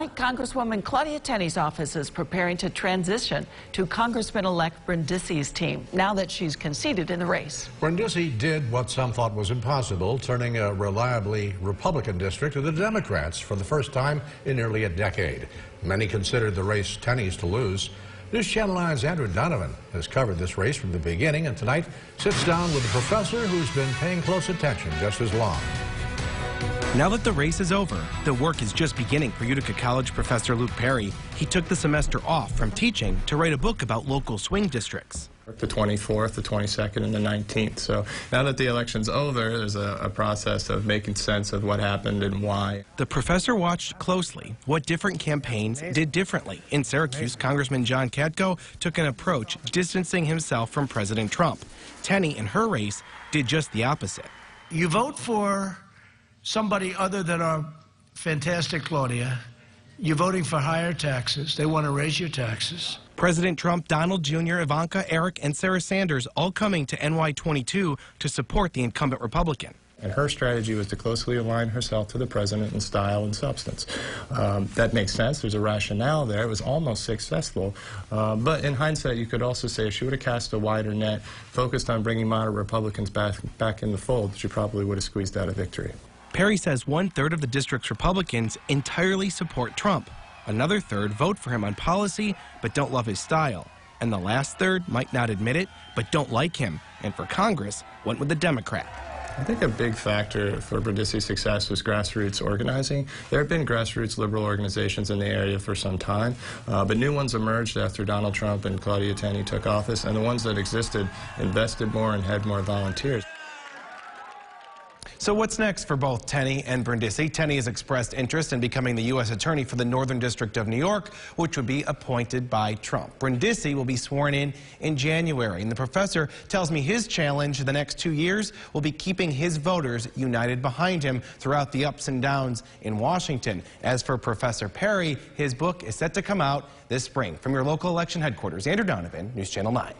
Congresswoman Claudia Tenney's office is preparing to transition to Congressman-elect Brindisi's team now that she's conceded in the race. Brindisi did what some thought was impossible, turning a reliably Republican district to the Democrats for the first time in nearly a decade. Many considered the race Tenney's to lose. News Channel 9's Andrew Donovan has covered this race from the beginning and tonight sits down with a professor who's been paying close attention just as long. Now that the race is over, the work is just beginning for Utica College professor Luke Perry. He took the semester off from teaching to write a book about local swing districts. The 24th, the 22nd, and the 19th. So now that the election's over, there's a process of making sense of what happened and why. The professor watched closely what different campaigns did differently. In Syracuse, Congressman John Katko took an approach distancing himself from President Trump. Tenney, in her race, did just the opposite. You vote for somebody other than our fantastic Claudia. You're voting for higher taxes. They want to raise your taxes. President Trump, Donald Jr., Ivanka, Eric, and Sarah Sanders all coming to NY22 to support the incumbent Republican. And her strategy was to closely align herself to the president in style and substance. That makes sense. There's a rationale there. It was almost successful. But in hindsight, you could also say if she would have cast a wider net, focused on bringing moderate Republicans back in the fold, she probably would have squeezed out a victory. Perry says 1/3 of the district's Republicans entirely support Trump. Another third vote for him on policy but don't love his style. And the last third might not admit it but don't like him. And for Congress, went with the Democrat. I think a big factor for Brindisi's success was grassroots organizing. There have been grassroots liberal organizations in the area for some time, but new ones emerged after Donald Trump and Claudia Tenney took office, and the ones that existed invested more and had more volunteers. So what's next for both Tenney and Brindisi? Tenney has expressed interest in becoming the U.S. Attorney for the Northern District of New York, which would be appointed by Trump. Brindisi will be sworn in January, and the professor tells me his challenge the next 2 years will be keeping his voters united behind him throughout the ups and downs in Washington. As for Professor Perry, his book is set to come out this spring. From your local election headquarters, Andrew Donovan, News Channel 9.